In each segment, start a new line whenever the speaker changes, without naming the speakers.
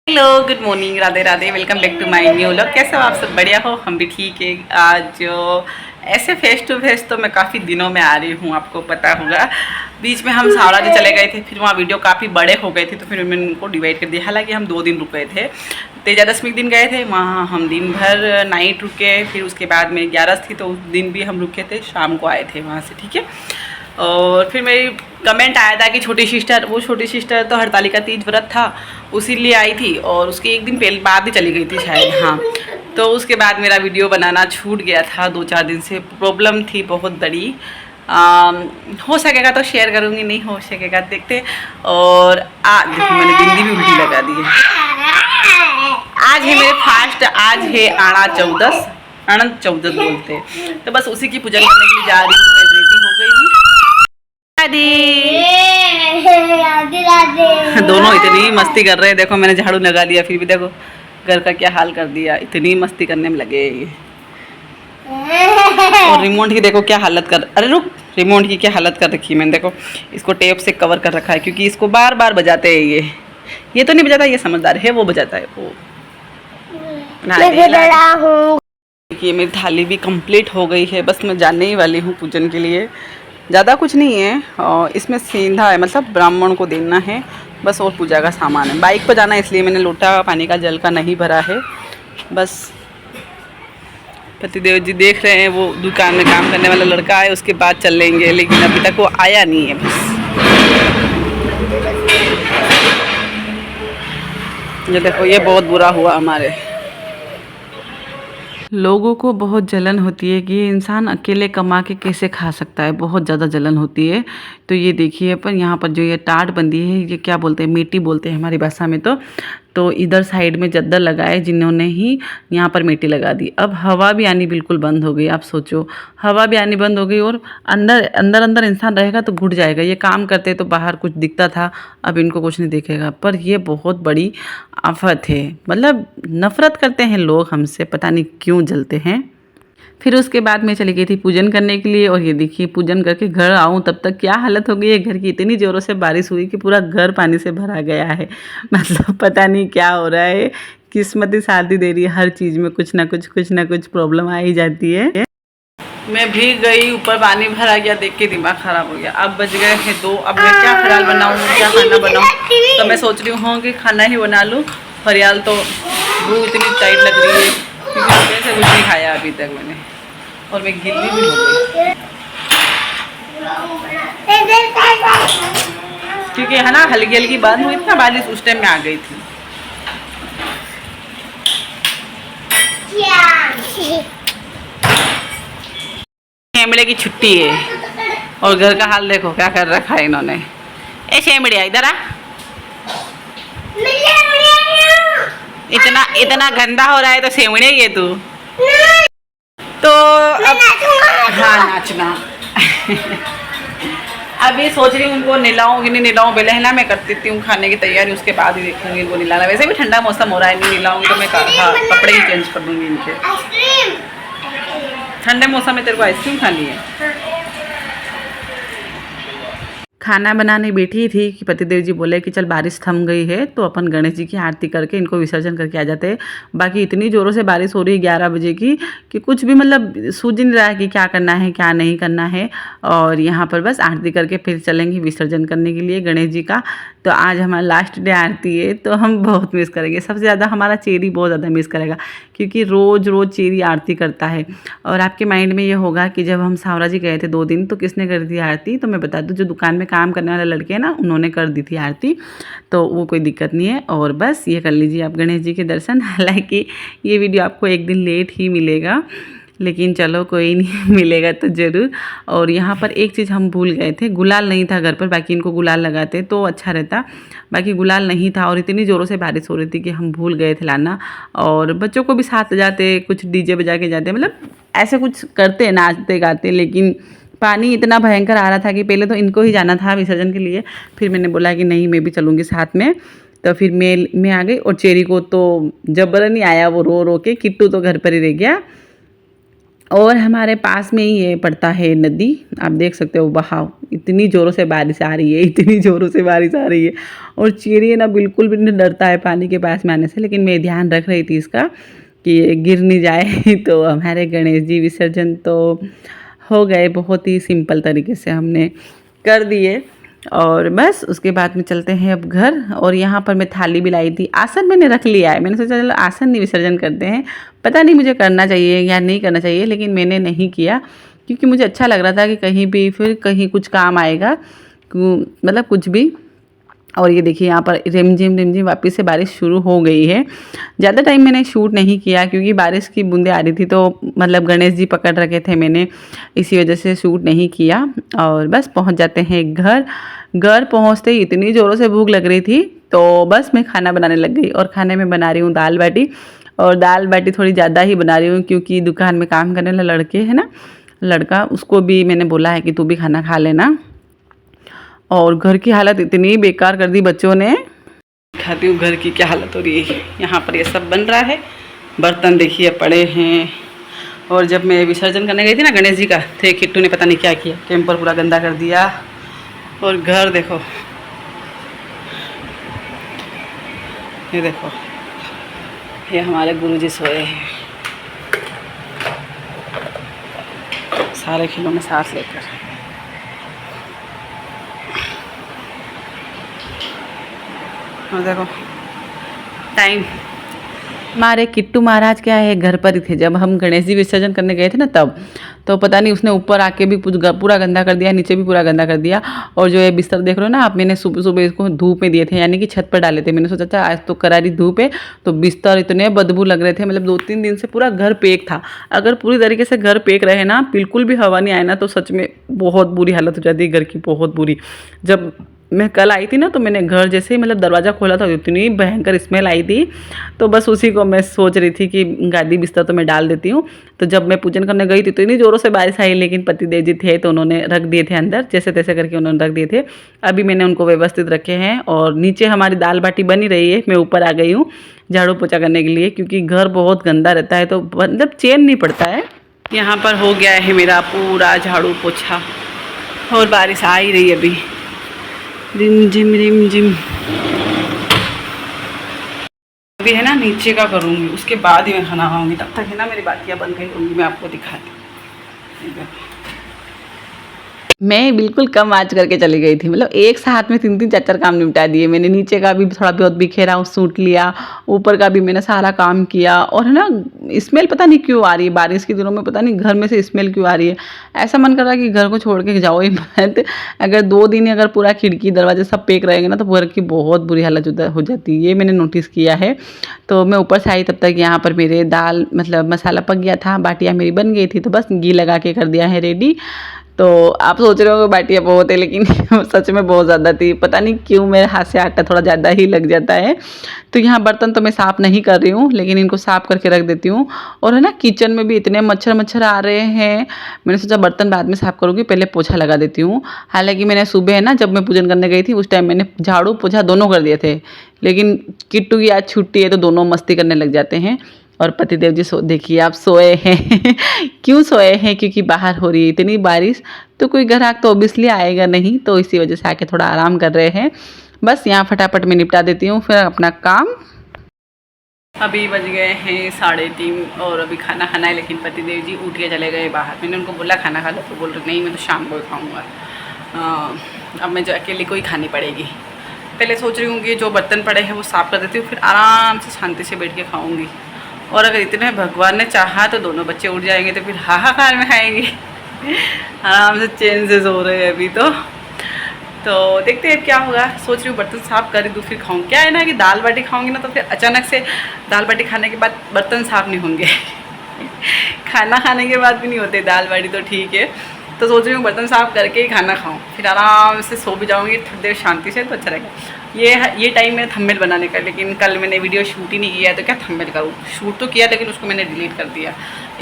Hello, good morning, Radhe Radhe. Welcome back to my new vlog. कैसे हो आप सब? बढ़िया हो? हम भी ठीक है। आज ऐसे फेस टू फेस तो मैं काफ़ी दिनों में आ रही हूँ, आपको पता होगा। बीच में हम सावरा जी चले गए थे, फिर वहाँ वीडियो काफ़ी बड़े हो गए थे तो फिर मैंने उनको डिवाइड कर दिया। हालांकि हम 2 दिन रुके थे, तेजादशमी के दिन गए थे, वहाँ हम दिन भर नाइट रुके। फिर उसके बाद में 11 थी तो उस दिन भी हम रुके थे, शाम को आए थे वहाँ से, ठीक है। और फिर मेरी कमेंट आया था कि छोटी सिस्टर तो हरतालिका तीज व्रत था उसी लिए आई थी और उसके एक दिन पहले बाद ही चली गई थी शायद। हाँ, तो उसके बाद मेरा वीडियो बनाना छूट गया था। 2-4 दिन से प्रॉब्लम थी बहुत बड़ी। हो सकेगा तो शेयर करूँगी, नहीं हो सकेगा देखते। और आज देखो मैंने बिंदी भी उल्टी लगा दी है। आज है मेरे फास्ट, आज है आना चौदस, अनंत चौदस बोलते हैं। तो बस उसी की पूजा करने के लिए जा रही हूँ। मैं रेडी हो गई हूँ। दोनों इतनी मस्ती कर रहे हैं। देखो मैंने झाड़ू लगा दिया फिर भी देखो घर का क्या हाल कर दिया। इतनी मस्ती करने में लगे ये। और रिमोट की देखो क्या हालत कर, अरे रुक, रिमोट की क्या हालत कर रखी है मैंने। देखो इसको टेप से कवर कर रखा है क्योंकि इसको बार बार बजाते हैं ये तो नहीं बजाता, ये समझदार है, वो बजाता है वो। देखिए मेरी थाली भी कंप्लीट हो गई है, बस मैं जाने ही वाली हूँ पूजन के लिए। ज़्यादा कुछ नहीं है और इसमें सीधा है, मतलब ब्राह्मण को देना है बस, और पूजा का सामान है। बाइक पर जाना है इसलिए मैंने लोटा पानी का जल का नहीं भरा है। बस पतिदेव जी देख रहे हैं, वो दुकान में काम करने वाला लड़का है, उसके बाद चल लेंगे, लेकिन अभी तक वो आया नहीं है। बस ये देखो ये बहुत बुरा हुआ हमारे लोगों को। बहुत जलन होती है कि ये इंसान अकेले कमा के कैसे खा सकता है, बहुत ज़्यादा जलन होती है। तो ये देखिए पर यहाँ पर जो ये टाट बंदी है, ये क्या बोलते हैं, मिट्टी बोलते हैं हमारी भाषा में। तो इधर साइड में चद्दर लगाए जिन्होंने ही यहाँ पर मिट्टी लगा दी। अब हवा भी आनी बिल्कुल बंद हो गई। आप सोचो, हवा भी आनी बंद हो गई और अंदर अंदर अंदर इंसान रहेगा तो घुट जाएगा। ये काम करते तो बाहर कुछ दिखता था, अब इनको कुछ नहीं दिखेगा। पर ये बहुत बड़ी आफत है, मतलब नफ़रत करते हैं लोग हमसे, पता नहीं क्यों जलते हैं। फिर उसके बाद मैं चली गई थी पूजन करने के लिए। और ये देखिए पूजन करके घर आऊँ तब तक क्या हालत हो गई है घर की। इतनी ज़ोरों से बारिश हुई कि पूरा घर पानी से भरा गया है। मतलब पता नहीं क्या हो रहा है, किस्मत ही साथ ही दे रही है। हर चीज़ में कुछ ना कुछ प्रॉब्लम आ ही जाती है। मैं भीग गई, ऊपर पानी भरा गया, देख के दिमाग ख़राब हो गया। अब बज गए हैं 2, अब मैं क्या फराल बनाऊँ, क्या खाना बनाऊँ। तो मैं सोच रही हूँ कि खाना ही बना लूँ। फरियाल तो भूख इतनी टाइट लग रही है क्योंकि सुबह से कुछ नहीं खाया अभी तक मैंने, और मैं गिल्ली भी हो गई क्योंकि है ना हल्की हल्की बंद हुई थी ना बारिश, उस टाइम में आ गई थी। शेमड़े की छुट्टी है और घर का हाल देखो क्या कर रखा है इन्होंने। ए शेमड़िया इधर आ, इतना गंदा हो रहा है तो शेमड़े ये तू तो अब हाँ नाचना। अभी सोच रही हूँ उनको नहलाऊँ कि नहीं नहलाऊँ। पहले है ना मैं कर देती हूँ खाने की तैयारी, उसके बाद ही देखूँगी इनको नहलाना। वैसे भी ठंडा मौसम हो रहा है, नहीं नहलाऊँगी तो मैं कपड़े ही चेंज कर दूँगी इनके। ठंडे मौसम में तेरे को आइसक्रीम खानी है? खाना बनाने बैठी थी कि पतिदेव जी बोले कि चल बारिश थम गई है तो अपन गणेश जी की आरती करके इनको विसर्जन करके आ जाते हैं। बाकी इतनी ज़ोरों से बारिश हो रही है 11 बजे की कि कुछ भी मतलब सूझ नहीं रहा है कि क्या करना है क्या नहीं करना है। और यहाँ पर बस आरती करके फिर चलेंगे विसर्जन करने के लिए गणेश जी का। तो आज हमारा लास्ट डे आरती है तो हम बहुत मिस करेंगे। सबसे ज़्यादा हमारा चेरी बहुत ज़्यादा मिस करेगा क्योंकि रोज़ रोज़ चेरी आरती करता है। और आपके माइंड में ये होगा कि जब हम सावरा जी गए थे 2 दिन तो किसने कर दी आरती, तो मैं बता दूँ जो दुकान में काम करने वाले लड़के हैं ना उन्होंने कर दी थी आरती, तो वो कोई दिक्कत नहीं है। और बस ये कर लीजिए आप गणेश जी के दर्शन। हालांकि ये वीडियो आपको एक दिन लेट ही मिलेगा, लेकिन चलो कोई नहीं, मिलेगा तो ज़रूर। और यहाँ पर एक चीज़ हम भूल गए थे, गुलाल नहीं था घर पर। बाकी इनको गुलाल लगाते तो अच्छा रहता, बाकी गुलाल नहीं था और इतनी ज़ोरों से बारिश हो रही थी कि हम भूल गए थे लाना। और बच्चों को भी साथ जाते, कुछ डीजे बजा के जाते, मतलब ऐसे कुछ करते नाचते गाते। लेकिन पानी इतना भयंकर आ रहा था कि पहले तो इनको ही जाना था विसर्जन के लिए, फिर मैंने बोला कि नहीं मैं भी चलूँगी साथ में। तो फिर मैं आ गई और चेरी को तो जबर नहीं आया, वो रो रो के। किट्टू तो घर पर ही रह गया। और हमारे पास में ही ये पड़ता है नदी, आप देख सकते हो बहाव, इतनी ज़ोरों से बारिश आ रही है, इतनी ज़ोरों से बारिश आ रही है। और चिड़िया ना बिल्कुल भी नहीं डरता है पानी के पास में आने से, लेकिन मैं ध्यान रख रही थी इसका कि ये गिर नहीं जाए। तो हमारे गणेश जी विसर्जन तो हो गए, बहुत ही सिंपल तरीके से हमने कर दिए। और बस उसके बाद में चलते हैं अब घर। और यहाँ पर मैं थाली भी लाई थी, आसन मैंने रख लिया है, मैंने सोचा चलो आसन नहीं विसर्जन करते हैं। पता नहीं मुझे करना चाहिए या नहीं करना चाहिए, लेकिन मैंने नहीं किया क्योंकि मुझे अच्छा लग रहा था कि कहीं भी फिर कहीं कुछ काम आएगा, मतलब कुछ भी। और ये देखिए यहाँ पर रिमझिम वापस से बारिश शुरू हो गई है। ज़्यादा टाइम मैंने शूट नहीं किया क्योंकि बारिश की बूंदें आ रही थी, तो मतलब गणेश जी पकड़ रखे थे मैंने, इसी वजह से शूट नहीं किया। और बस पहुँच जाते हैं घर। घर पहुँचते ही इतनी ज़ोरों से भूख लग रही थी, तो बस मैं खाना बनाने लग गई। और खाने में बना रही हूँ दाल बाटी, और दाल बाटी थोड़ी ज़्यादा ही बना रही हूँ क्योंकि दुकान में काम करने वाला लड़के है ना, लड़का, उसको भी मैंने बोला है कि तू भी खाना खा लेना। और घर की हालत इतनी बेकार कर दी बच्चों ने, दिखाती हूँ घर की क्या हालत हो रही है। यहाँ पर ये सब बन रहा है, बर्तन देखिए पड़े हैं। और जब मैं विसर्जन करने गई थी ना गणेश जी का, तो किट्टू ने पता नहीं क्या किया, कैंपर पूरा गंदा कर दिया। और घर देखो, ये देखो, ये हमारे गुरुजी सोए हैं सारे खिलौने सांस लेकर। और देखो टाइम, हमारे किट्टू महाराज क्या है घर पर ही थे जब हम गणेश जी विसर्जन करने गए थे ना, तब तो पता नहीं उसने ऊपर आके भी पूरा गंदा कर दिया, नीचे भी पूरा गंदा कर दिया। और जो ये बिस्तर देख रहे हो ना आप, मैंने सुबह सुबह इसको धूप में दिए थे, यानी कि छत पर डाले थे। मैंने सोचा था आज तो करारी धूप है, तो बिस्तर इतने बदबू लग रहे थे, मतलब 2-3 दिन से पूरा घर पैक था। अगर पूरी तरीके से घर पैक रहे ना, बिल्कुल भी हवा नहीं आए ना, तो सच में बहुत बुरी हालत हो जाती है घर की, बहुत बुरी। जब मैं कल आई थी ना, तो मैंने घर जैसे ही मतलब दरवाज़ा खोला था, इतनी भयंकर स्मेल आई थी। तो बस उसी को मैं सोच रही थी कि गादी बिस्तर तो मैं डाल देती हूँ। तो जब मैं पूजन करने गई थी तो इतनी ज़ोरों से बारिश आई, लेकिन पतिदेव जी थे तो उन्होंने रख दिए थे अंदर, जैसे तैसे करके उन्होंने रख दिए थे। अभी मैंने उनको व्यवस्थित रखे हैं। और नीचे हमारी दाल बाटी बनी रही है, मैं ऊपर आ गई हूँ झाड़ू पोछा करने के लिए, क्योंकि घर बहुत गंदा रहता है, तो मतलब चैन नहीं पड़ता है। यहाँ पर हो गया है मेरा पूरा झाड़ू पोछा, और बारिश आ ही रही है अभी, रिम झिम। अभी है ना नीचे का करूँगी, उसके बाद ही मैं खाना खाऊंगी। तब तक है ना मेरी बातियाँ बन गई होंगी, मैं आपको दिखाती हूँ। मैं बिल्कुल कम आँच करके चली गई थी, मतलब एक साथ में 3-3 4-4 काम निपटा दिए मैंने। नीचे का भी थोड़ा बहुत बिखेरा सूट लिया, ऊपर का भी मैंने सारा काम किया। और है ना स्मेल पता नहीं क्यों आ रही है बारिश के दिनों में, पता नहीं घर में से स्मेल क्यों आ रही है। ऐसा मन कर रहा है कि घर को छोड़ के जाओ ही मत। अगर 2 दिन अगर पूरा खिड़की दरवाजे सब पैक रहेंगे ना, तो घर की बहुत बुरी हालत हो जाती है, ये मैंने नोटिस किया है। तो मैं ऊपर से आई तब तक यहाँ पर मेरे दाल मतलब मसाला पक गया था, बाटियाँ मेरी बन गई थी, तो बस घी लगा के कर दिया है रेडी। तो आप सोच रहे हो बाटियाँ बहुत है, लेकिन सच में बहुत ज़्यादा थी, पता नहीं क्यों मेरे हाथ से आटा थोड़ा ज़्यादा ही लग जाता है। तो यहाँ बर्तन तो मैं साफ़ नहीं कर रही हूँ, लेकिन इनको साफ़ करके रख देती हूँ। और है ना किचन में भी इतने मच्छर आ रहे हैं, मैंने सोचा बर्तन बाद में साफ़ करूँगी, पहले पोछा लगा देती हूँ। हालांकि मैंने सुबह है ना जब मैं पूजन करने गई थी, उस टाइम मैंने झाड़ू पोछा दोनों कर दिए थे, लेकिन किट्टू की आज छुट्टी है तो दोनों मस्ती करने लग जाते हैं। और पतिदेव जी देखिए आप सोए हैं। क्यों सोए हैं? क्योंकि बाहर हो रही है इतनी बारिश, तो कोई ग्राहक तो ऑब्वियसली आएगा नहीं, तो इसी वजह से आके थोड़ा आराम कर रहे हैं। बस यहाँ फटाफट मैं निपटा देती हूँ फिर अपना काम। अभी बज गए हैं 3:30 और अभी खाना खाना है, लेकिन पतिदेव जी उठ के चले गए बाहर। मैंने उनको बोला खाना खा लो, तो बोल रहे नहीं मैं तो शाम को खाऊँगा। अब मैं जो अकेले को ही खानी पड़ेगी। पहले सोच रही हूँ कि जो बर्तन पड़े हैं वो साफ़ कर देती हूँ, फिर आराम से शांति से बैठ के खाऊँगी। और अगर इतने भगवान ने चाहा तो दोनों बच्चे उठ जाएंगे, तो फिर हाहाकार में खाएंगे। आराम से चैन से सो रहे हैं अभी तो देखते हैं क्या होगा। सोच रही हूँ बर्तन साफ़ कर दूँ फिर खाऊँ। क्या है ना कि दाल बाटी खाऊंगी ना, तो फिर अचानक से दाल बाटी खाने के बाद बर्तन साफ़ नहीं होंगे। खाना खाने के बाद भी नहीं होते दाल बाटी, तो ठीक है। तो सोच रही हूँ बर्तन साफ़ करके ही खाना खाऊँ, फिर आराम से सो भी जाऊँगी थोड़ी देर शांति से, तो अच्छा रहेगा। ये टाइम है थंबनेल बनाने का, लेकिन कल मैंने वीडियो शूट ही नहीं किया है, तो क्या थंबनेल करूँ। शूट तो किया लेकिन उसको मैंने डिलीट कर दिया,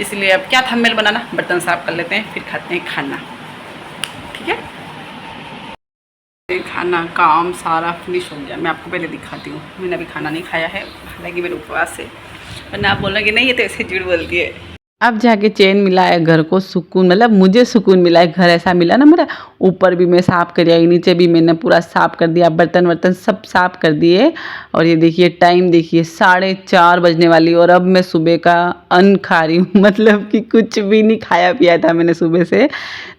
इसलिए अब क्या थंबनेल बनाना। बर्तन साफ़ कर लेते हैं फिर खाते हैं खाना, ठीक है। खाना काम सारा फिनिश हो गया, मैं आपको पहले दिखाती हूँ। मैंने अभी खाना नहीं खाया है, हालांकि मेरे उपवास से, वरना आप बोलना कि नहीं ये तो ऐसे झूठ बोलती है। अब जाके चैन मिला है घर को, सुकून, मतलब मुझे सुकून मिला है, घर ऐसा मिला ना मेरा। ऊपर भी मैं साफ़ कर आई, नीचे भी मैंने पूरा साफ़ कर दिया, बर्तन वर्तन सब साफ़ कर दिए। और ये देखिए टाइम देखिए 4:30 बजने वाली, और अब मैं सुबह का अन्न खा रही हूँ मतलब कि कुछ भी नहीं खाया पिया था मैंने सुबह से।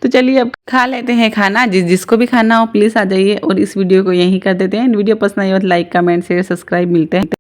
तो चलिए अब खा लेते हैं खाना। जिसको भी खाना हो प्लीज़ आ जाइए, और इस वीडियो को यहीं कर देते हैं। वीडियो पसंद आई हो तो लाइक कमेंट शेयर सब्सक्राइब, मिलते हैं।